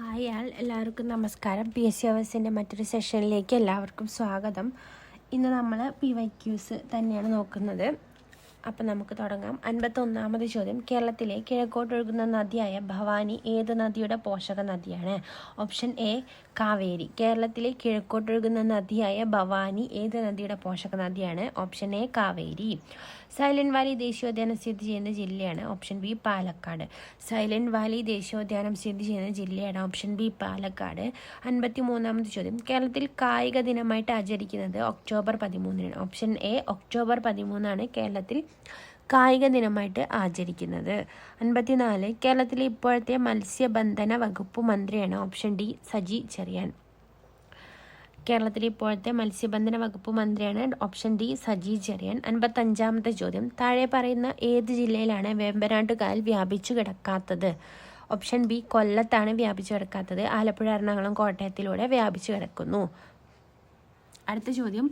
Hi എല്ലാവർക്കും നമസ്കാരം. PSC അവേഴ്സിൻ്റെ മറ്റൊരു സെഷനിലേക്ക് എല്ലാവർക്കും സ്വാഗതം. ഇന്ന് നമ്മൾ PYQs തന്നെയാണ് നോക്കുന്നത്. അപ്പം നമുക്ക് തുടങ്ങാം. 51ാമത് ചോദ്യം. കേരളത്തിലെ കിഴക്കോട്ടൊഴുകുന്ന നദിയായ ഭവാനി ഏത് നദിയുടെ പോഷക നദിയാണ്? Option A Kaveri. കേരളത്തിലെ കിഴക്കോട്ടൊഴുകുന്ന നദിയായ ഭവാനി ഏത് നദിയുടെ പോഷക നദിയാണ്? Option A Kaveri. Silent Valley ദേശീയോദ്യാനം സ്ഥിതി ചെയ്യുന്ന ജില്ലയാണ്? Option B Palakkad. Silent Valley ദേശീയോദ്യാനം സ്ഥിതി ചെയ്യുന്ന ജില്ലയാണ്? Option B Palakkad. 53ാമത് ചോദ്യം. കേരളത്തിൽ കായിക ദിനമായിട്ട് ആചരിക്കുന്നത് ഒക്ടോബർ 13-നാണ്. ഓപ്ഷൻ എ ഒക്ടോബർ 13 കേരളത്തിൽ കായിക ദിനമായിട്ട് ആചരിക്കുന്നത്. 54. കേരളത്തിലെ ഇപ്പോഴത്തെ മത്സ്യബന്ധന വകുപ്പ് മന്ത്രിയാണ്? Option D Saji Cheriyan. കേരളത്തിലെ ഇപ്പോഴത്തെ മത്സ്യബന്ധന വകുപ്പ് മന്ത്രിയാണ്? Option D Saji Cheriyan. 55ാമത്തെ ചോദ്യം. താഴെ പറയുന്ന ഏത് ജില്ലയിലാണ് വേമ്പനാട്ട് കായൽ വ്യാപിച്ചു കിടക്കാത്തത്? ഓപ്ഷൻ ബി കൊല്ലത്താണ് വ്യാപിച്ചു കിടക്കാത്തത്. ആലപ്പുഴ, എറണാകുളം, കോട്ടയത്തിലൂടെ വ്യാപിച്ചു കിടക്കുന്നു. അടുത്ത ചോദ്യം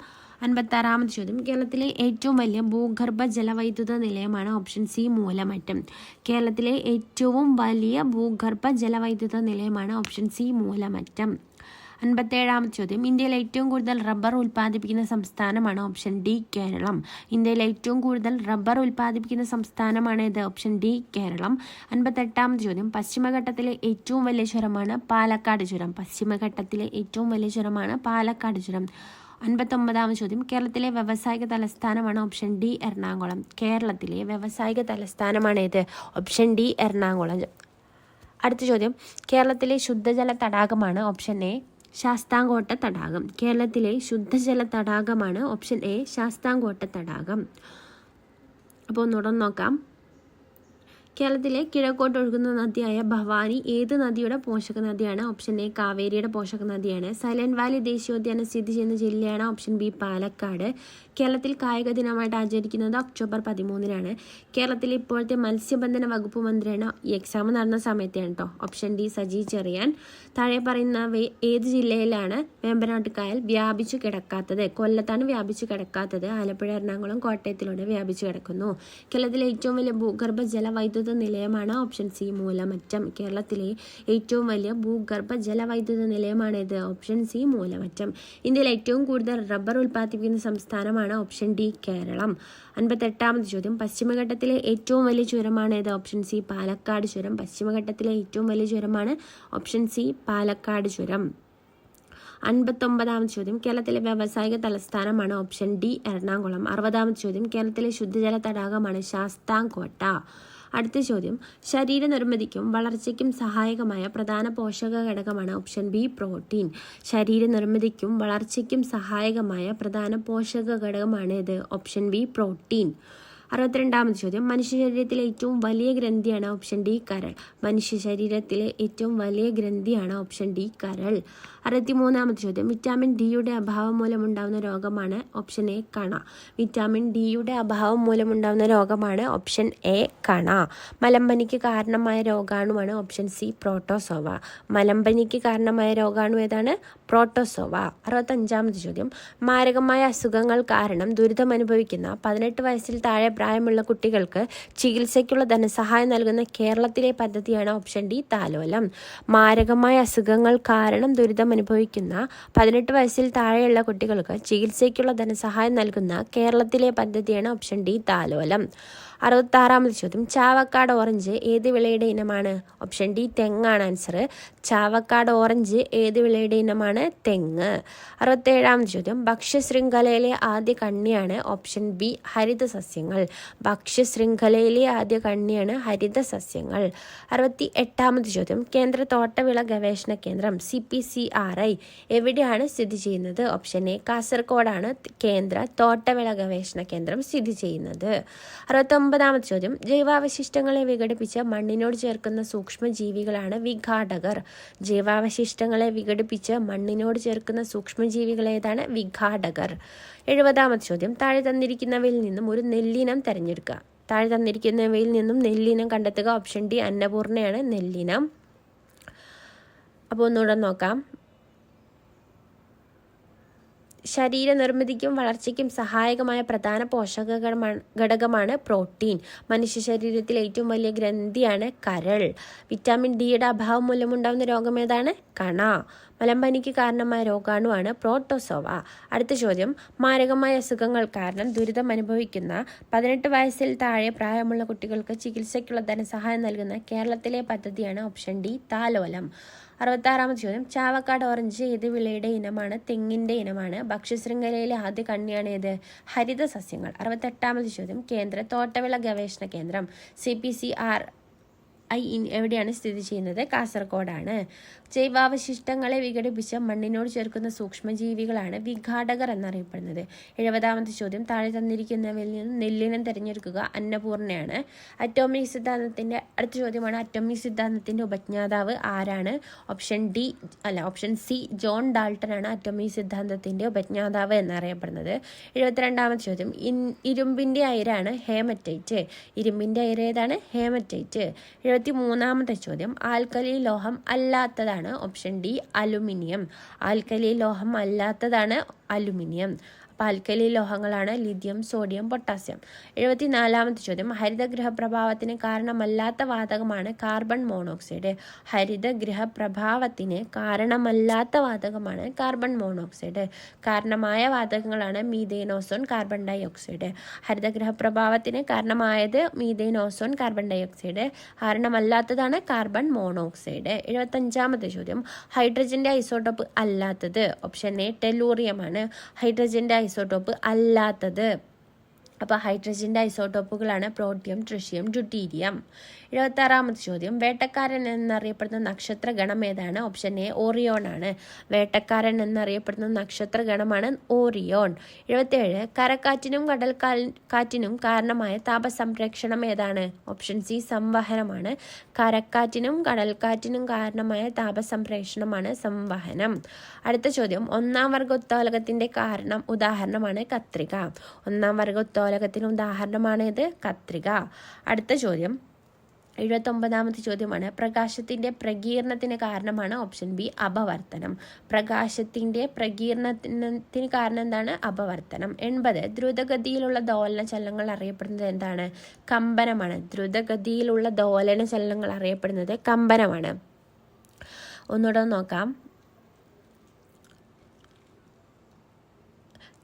56ാമത് ചോദ്യം. കേരളത്തിലെ ഏറ്റവും വലിയ ഭൂഗർഭ ജലവൈദ്യുത നിലയമാണ്? Option C Moolamattom. കേരളത്തിലെ ഏറ്റവും വലിയ ഭൂഗർഭ ജലവൈദ്യുത നിലയമാണ്? Option C Moolamattom. 57ാമത് ചോദ്യം. ഇന്ത്യയിൽ ഏറ്റവും കൂടുതൽ റബ്ബർ ഉൽപ്പാദിപ്പിക്കുന്ന സംസ്ഥാനമാണ്? Option D Keralam. ഇന്ത്യയിൽ ഏറ്റവും കൂടുതൽ റബ്ബർ ഉൽപ്പാദിപ്പിക്കുന്ന സംസ്ഥാനമാണ് ഇത്? Option D Keralam. 58ാമത് ചോദ്യം. പശ്ചിമഘട്ടത്തിലെ ഏറ്റവും വലിയ ചുരമാണ് പാലക്കാട് ചുരം. പശ്ചിമഘട്ടത്തിലെ ഏറ്റവും വലിയ ചുരമാണ് പാലക്കാട് ചുരം. 59ാമത് ചോദ്യം. കേരളത്തിലെ വ്യാവസായിക തലസ്ഥാനമാണ്? Option D Ernakulam. കേരളത്തിലെ വ്യാവസായിക തലസ്ഥാനമാണ് ഇത്? Option D Ernakulam. അടുത്ത ചോദ്യം. കേരളത്തിലെ ശുദ്ധജല തടാകമാണ്? ഓപ്ഷൻ എ ശാസ്താംകോട്ട തടാകം. കേരളത്തിലെ ശുദ്ധജല തടാകമാണ്? ഓപ്ഷൻ എ ശാസ്താംകോട്ട തടാകം. അപ്പോൾ ഒന്നുകൂടെ നോക്കാം. കേരളത്തിലെ കിഴക്കോട്ടൊഴുകുന്ന നദിയായ ഭവാനി ഏത് നദിയുടെ പോഷക നദിയാണ്? ഓപ്ഷൻ എ കാവേരിയുടെ പോഷക നദിയാണ്. സൈലന്റ് വാലി ദേശീയോദ്യാനം സ്ഥിതി ചെയ്യുന്ന ജില്ലയാണ്? Option B Palakkad. കേരളത്തിൽ കായിക ദിനമായിട്ട് ആചരിക്കുന്നത് ഒക്ടോബർ 13-നാണ്. കേരളത്തിലെ ഇപ്പോഴത്തെ മത്സ്യബന്ധന വകുപ്പ് മന്ത്രിയാണ്? ഈ എക്സാം നടന്ന സമയത്താണ് കേട്ടോ. Option D Saji Cherian. താഴെ പറയുന്ന ഏത് ജില്ലയിലാണ് വേമ്പനാട്ട് കായൽ വ്യാപിച്ചു കിടക്കാത്തത്? കൊല്ലത്താണ് വ്യാപിച്ചു കിടക്കാത്തത്. ആലപ്പുഴ, എറണാകുളം, കോട്ടയത്തിലൂടെ വ്യാപിച്ചു കിടക്കുന്നു. കേരളത്തിലെ ഏറ്റവും വലിയ ഭൂഗർഭ ജലവൈദ്യുത നിലയമാണ്? Option C Moolamattom. കേരളത്തിലെ ഏറ്റവും വലിയ ഭൂഗർഭ ജലവൈദ്യുത നിലയമാണ് ഇത്? Option C Moolamattam. ഇന്ത്യയിൽ ഏറ്റവും കൂടുതൽ റബ്ബർ ഉൽപ്പാദിപ്പിക്കുന്ന സംസ്ഥാനമാണ്? Option D Keralam. 58ാമത് ചോദ്യം. പശ്ചിമഘട്ടത്തിലെ ഏറ്റവും വലിയ ചുരമാണ് ഇത്? ഓപ്ഷൻ സി പാലക്കാട് ചുരം. പശ്ചിമഘട്ടത്തിലെ ഏറ്റവും വലിയ ചുരമാണ്? ഓപ്ഷൻ സി പാലക്കാട് ചുരം. 59ാമത് ചോദ്യം. കേരളത്തിലെ വ്യാവസായിക തലസ്ഥാനമാണ്? Option D Ernakulam. 60ാമത് ചോദ്യം. കേരളത്തിലെ ശുദ്ധജല തടാകമാണ്? ശാസ്താംകോട്ട. അടുത്ത ചോദ്യം. ശരീര നിർമ്മിതിക്കും വളർച്ചയ്ക്കും സഹായകമായ പ്രധാന പോഷക ഘടകമാണ്? Option B protein. ശരീര നിർമ്മിതിക്കും വളർച്ചയ്ക്കും സഹായകമായ പ്രധാന പോഷക ഘടകമാണ് ഇത്? Option B protein. 62ാമത് ചോദ്യം. മനുഷ്യ ശരീരത്തിലെ ഏറ്റവും വലിയ ഗ്രന്ഥിയാണ്? ഓപ്ഷൻ ഡി കരൾ. മനുഷ്യ ശരീരത്തിലെ ഏറ്റവും വലിയ ഗ്രന്ഥിയാണ്? ഓപ്ഷൻ ഡി കരൾ. 63ാമത് ചോദ്യം. വിറ്റാമിൻ ഡിയുടെ അഭാവം മൂലമുണ്ടാകുന്ന രോഗമാണ്? ഓപ്ഷൻ എ കണ. വിറ്റാമിൻ ഡിയുടെ അഭാവം മൂലമുണ്ടാകുന്ന രോഗമാണ്? ഓപ്ഷൻ എ കണ. മലമ്പനിക്ക് കാരണമായ രോഗാണുവാണ്? Option C protozoa. മലമ്പനിക്ക് കാരണമായ രോഗാണു ഏതാണ്? പ്രോട്ടോസോവ. 65ാമത് ചോദ്യം. മാരകമായ അസുഖങ്ങൾ കാരണം ദുരിതമനുഭവിക്കുന്ന 18 വയസ്സിൽ താഴെ പ്രായമുള്ള കുട്ടികൾക്ക് ചികിത്സയ്ക്കുള്ള ധനസഹായം നൽകുന്ന കേരളത്തിലെ പദ്ധതിയാണ്? ഓപ്ഷൻ ഡി താലോലം. മാരകമായ അസുഖങ്ങൾ കാരണം ദുരിതമനുഭവിക്കുന്ന 18 വയസ്സിൽ താഴെയുള്ള കുട്ടികൾക്ക് ചികിത്സയ്ക്കുള്ള ധനസഹായം നൽകുന്ന കേരളത്തിലെ പദ്ധതിയാണ്? ഓപ്ഷൻ ഡി താലോലം. 66ാമത് ചോദ്യം. ചാവക്കാട് ഓറഞ്ച് ഏത് വിളയുടെ ഇനമാണ്? ഓപ്ഷൻ ഡി തെങ്ങാണ് ആൻസർ. ചാവക്കാട് ഓറഞ്ച് ഏത് വിളയുടെ ഇനമാണ്? തെങ്ങ്. 67ാമത് ചോദ്യം. ഭക്ഷ്യശൃംഖലയിലെ ആദ്യ കണ്ണിയാണ്? ഓപ്ഷൻ ബി ഹരിത സസ്യങ്ങൾ. ഭക്ഷ്യശൃംഖലയിലെ ആദ്യ കണ്ണിയാണ് ഹരിത സസ്യങ്ങൾ. 68ാമത് ചോദ്യം. കേന്ദ്ര തോട്ടവിള ഗവേഷണ കേന്ദ്രം CPCRI എവിടെയാണ് സ്ഥിതി ചെയ്യുന്നത്? ഓപ്ഷൻ എ കാസർഗോഡാണ് കേന്ദ്ര തോട്ടവിള ഗവേഷണ കേന്ദ്രം സ്ഥിതി ചെയ്യുന്നത്. 69ാമത് ചോദ്യം. ജൈവാവശിഷ്ടങ്ങളെ വിഘടിപ്പിച്ച് മണ്ണിനോട് ചേർക്കുന്ന സൂക്ഷ്മജീവികളാണ് വിഘാടകർ. ജൈവാവശിഷ്ടങ്ങളെ വിഘടിപ്പിച്ച് മണ്ണിനോട് ചേർക്കുന്ന സൂക്ഷ്മജീവികൾ ഏതാണ്? വിഘാടകർ. 70ാമത് ചോദ്യം. താഴെ തന്നിരിക്കുന്നവയിൽ നിന്നും ഒരു നെല്ലിനം തിരഞ്ഞെടുക്കുക. താഴെ തന്നിരിക്കുന്നവയിൽ നിന്നും നെല്ലിനം കണ്ടെത്തുക. ഓപ്ഷൻ ഡി അന്നപൂർണ്ണയാണ് നെല്ലിനം. അപ്പോൾ ഒന്നുകൂടെ നോക്കാം. ശരീര നിർമ്മിതിക്കും വളർച്ചയ്ക്കും സഹായകമായ പ്രധാന പോഷക ഘടകമാണ് പ്രോട്ടീൻ. മനുഷ്യ ശരീരത്തിൽ ഏറ്റവും വലിയ ഗ്രന്ഥിയാണ് കരൾ. വിറ്റാമിൻ ഡിയുടെ അഭാവം മൂലമുണ്ടാകുന്ന രോഗം ഏതാണ്? കണ. മലമ്പനിക്ക് കാരണമായ രോഗാണുവാണ് പ്രോട്ടോസോവ. അടുത്ത ചോദ്യം, മാരകമായ അസുഖങ്ങൾ കാരണം ദുരിതം അനുഭവിക്കുന്ന 18 വയസ്സിൽ താഴെ പ്രായമുള്ള കുട്ടികൾക്ക് ചികിത്സയ്ക്കുള്ള ധനസഹായം നൽകുന്ന കേരളത്തിലെ പദ്ധതിയാണ് ഓപ്ഷൻ ഡി താലോലം. 66ാമത്തെ ചോദ്യം, ചാവക്കാട് ഓറഞ്ച് ഏത് വിളയുടെ ഇനമാണ്? തെങ്ങിന്റെ ഇനമാണ്. ഭക്ഷ്യശൃംഖലയിലെ ആദ്യ കണ്ണിയാണ് ഏത്? ഹരിത സസ്യങ്ങൾ. 68ാമത്തെ ചോദ്യം, കേന്ദ്ര തോട്ടവിള ഗവേഷണ കേന്ദ്രം CPCRI എവിടെയാണ് സ്ഥിതി ചെയ്യുന്നത്? കാസർഗോഡാണ്. ജൈവാവശിഷ്ടങ്ങളെ വിഘടിപ്പിച്ച് മണ്ണിനോട് ചേർക്കുന്ന സൂക്ഷ്മജീവികളാണ് വിഘാടകർ എന്നറിയപ്പെടുന്നത്. 70ാമത്തെ ചോദ്യം, താഴെ തന്നിരിക്കുന്നവയിൽ നിന്ന് നെല്ലിനം തിരഞ്ഞെടുക്കുക. അന്നപൂർണയാണ്. അറ്റോമിക് സിദ്ധാന്തത്തിന്റെ അടുത്ത ചോദ്യമാണ്, അറ്റോമിക് സിദ്ധാന്തത്തിന്റെ ഉപജ്ഞാതാവ് ആരാണ്? ഓപ്ഷൻ സി ജോൺ ഡാൾട്ടൺ ആണ് അറ്റോമിക് സിദ്ധാന്തത്തിന്റെ ഉപജ്ഞാതാവ് എന്നറിയപ്പെടുന്നത്. 72ാമത്തെ ചോദ്യം, ഇരുമ്പിന്റെ അയിരാണ് ഹേമറ്റൈറ്റ്. ഇരുമ്പിന്റെ അയിര് ഏതാണ്? ഹേമറ്റൈറ്റ്. 73ാമത്തെ ചോദ്യം, ആൽക്കലി ലോഹം അല്ലാത്തതാണ്. Option D aluminium. ആൽക്കലി ലോഹം അല്ലാത്തതാണ് അലുമിനിയം. അപ്പോൾ ആൽക്കലി ലോഹങ്ങളാണ് ലിഥിയം, സോഡിയം, പൊട്ടാസ്യം. 74ാമത്തെ ചോദ്യം, ഹരിതഗൃഹ പ്രഭാവത്തിന് കാരണമല്ലാത്ത വാതകമാണ് കാർബൺ മോണോക്സൈഡ്. ഹരിതഗൃഹ പ്രഭാവത്തിന് കാരണമല്ലാത്ത വാതകമാണ് കാർബൺ മോണോക്സൈഡ്. കാരണമായ വാതകങ്ങളാണ് methane, ozone, carbon dioxide. ഹരിതഗൃഹ പ്രഭാവത്തിന് കാരണമായത് methane, ozone, carbon dioxide. കാരണമല്ലാത്തതാണ് കാർബൺ മോണോക്സൈഡ്. 75ാമത്തെ ചോദ്യം, ഹൈഡ്രജന്റെ ഐസോട്ടോപ്പ് അല്ലാത്തത്. ഓപ്ഷൻ എ ടെലൂറിയം ആണ് ഹൈഡ്രജന്റെ ഐസോട്ടോപ്പ് അല്ലാത്തത്. അപ്പോൾ ഹൈഡ്രജന്റെ ഐസോട്ടോപ്പുകളാണ് പ്രോട്ടിയം, ട്രിഷ്യം, ഡ്യൂട്ടീരിയം. 76ാമത്തെ ചോദ്യം, വേട്ടക്കാരൻ എന്നറിയപ്പെടുന്ന നക്ഷത്ര ഗണം ഏതാണ്? ഓപ്ഷൻ എ ഓറിയോൺ ആണ്. വേട്ടക്കാരൻ എന്നറിയപ്പെടുന്ന നക്ഷത്ര ഗണമാണ് ഓറിയോൺ. 77, കരക്കാറ്റിനും കടൽക്കാറ്റിനും കാരണമായ താപസംരക്ഷണം ഏതാണ്? Option C സംവഹനമാണ്. കരക്കാറ്റിനും കടൽക്കാറ്റിനും കാരണമായ താപസംരക്ഷണമാണ് സംവഹനം. അടുത്ത ചോദ്യം, ഒന്നാം വർഗ ഉത്തോലകത്തിന്റെ ഉദാഹരണമാണ് കത്രിക. ഒന്നാം വർഗ ഉത്തോലകത്തിന് ഉദാഹരണമാണ് ഇത് കത്രിക. അടുത്ത ചോദ്യം, 79ാമത്തെ ചോദ്യമാണ്, പ്രകാശത്തിന്റെ പ്രകീർണത്തിന് കാരണമാണ് ഓപ്ഷൻ ബി അപവർത്തനം. പ്രകാശത്തിന്റെ പ്രകീർണത്തിന് കാരണം എന്താണ്? അപവർത്തനം. 80, ദ്രുതഗതിയിലുള്ള ദോലന ചലനങ്ങൾ അറിയപ്പെടുന്നത് എന്താണ്? കമ്പനമാണ്. ദ്രുതഗതിയിലുള്ള ദോലന ചലനങ്ങൾ അറിയപ്പെടുന്നത് കമ്പനമാണ്. ഒന്നുകൂടെ നോക്കാം.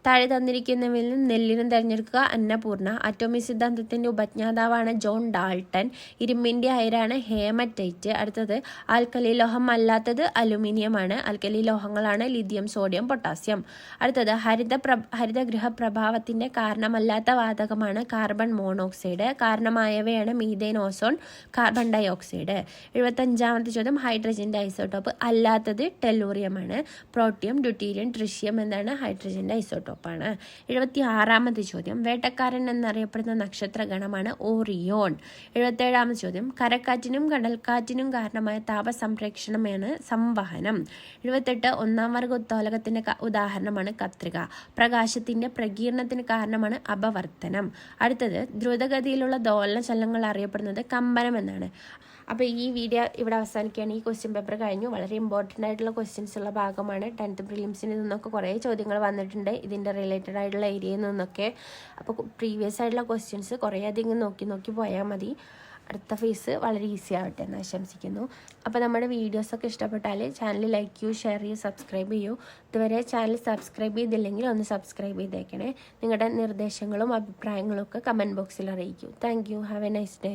താഴെ തന്നിരിക്കുന്നവയിൽ നിന്ന് നെല്ലിനം തിരഞ്ഞെടുക്കുക. അന്നപൂർണ. അറ്റോമിക് സിദ്ധാന്തത്തിന്റെ ഉപജ്ഞാതാവാണ് ജോൺ ഡാൾട്ടൺ. ഇരുമ്പിന്റെ അയിരാണ് ഹേമറ്റൈറ്റ്. അടുത്തത്, ആൽക്കലി ലോഹം അല്ലാത്തത് അലുമിനിയമാണ്. ആൽക്കലി ലോഹങ്ങളാണ് ലിഥിയം, സോഡിയം, പൊട്ടാസ്യം. അടുത്തത്, ഹരിതഗൃഹ പ്രഭാവത്തിന്റെ കാരണമല്ലാത്ത വാതകമാണ് കാർബൺ മോണോക്സൈഡ്. കാരണമായവയാണ് methane, ozone, carbon dioxide. 75ാമത്തെ ചോദ്യം, ഹൈഡ്രജന്റെ ഐസോട്ടോപ്പ് അല്ലാത്തത് ടെലൂറിയമാണ്. പ്രോട്ടിയം, ഡ്യൂട്ടീരിയം, ട്രിഷ്യം എന്താണ്? ഹൈഡ്രജന്റെ ഐസോട്ടോപ്പ് ആണ്. 76ാമത്തെ ചോദ്യം, വേട്ടക്കാരൻ എന്നറിയപ്പെടുന്ന നക്ഷത്ര ഗണമാണ് ഓറിയോൺ. 77ാമത്തെ ചോദ്യം, കരക്കാറ്റിനും കടൽക്കാറ്റിനും കാരണമായ താപസംരക്ഷണമാണ് സംവഹനം. 78, ഒന്നാം വർഗ ഉത്തോലകത്തിന്റെ ഉദാഹരണമാണ് കത്രിക. പ്രകാശത്തിന്റെ പ്രകീർണത്തിന് കാരണമാണ് അപവർത്തനം. അടുത്തത്, ദ്രുതഗതിയിലുള്ള ദോലന ചലനങ്ങൾ അറിയപ്പെടുന്നത് കമ്പനം എന്നാണ്. അപ്പോൾ ഈ വീഡിയോ ഇവിടെ അവസാനിക്കുകയാണ്. ഈ ക്വസ്റ്റ്യൻ പേപ്പർ കഴിഞ്ഞു. വളരെ ഇമ്പോർട്ടൻ്റ് ആയിട്ടുള്ള ക്വസ്റ്റ്യൻസ് ഉള്ള ഭാഗമാണ്. 10th പ്രിലിംസിന് നിന്നൊക്കെ കുറേ ചോദ്യങ്ങൾ വന്നിട്ടുണ്ട് ഇതിൻ്റെ റിലേറ്റഡ് ആയിട്ടുള്ള ഏരിയയിൽ നിന്നൊക്കെ. അപ്പോൾ പ്രീവിയസ് ആയിട്ടുള്ള ക്വസ്റ്റ്യൻസ് കുറേ അധികം നോക്കി പോയാൽ മതി. അടുത്ത ഫേസ് വളരെ ഈസി ആവട്ടെ എന്ന് ആശംസിക്കുന്നു. അപ്പോൾ നമ്മുടെ വീഡിയോസൊക്കെ ഇഷ്ടപ്പെട്ടാൽ ചാനൽ ലൈക്ക് ചെയ്യൂ, ഷെയർ ചെയ്യൂ, സബ്സ്ക്രൈബ് ചെയ്യൂ. ഇതുവരെ ചാനൽ സബ്സ്ക്രൈബ് ചെയ്തില്ലെങ്കിൽ ഒന്ന് സബ്സ്ക്രൈബ് ചെയ്തേക്കണേ. നിങ്ങളുടെ നിർദ്ദേശങ്ങളും അഭിപ്രായങ്ങളും ഒക്കെ കമൻറ്റ് ബോക്സിൽ അറിയിക്കൂ. Thank you. Have A nice day.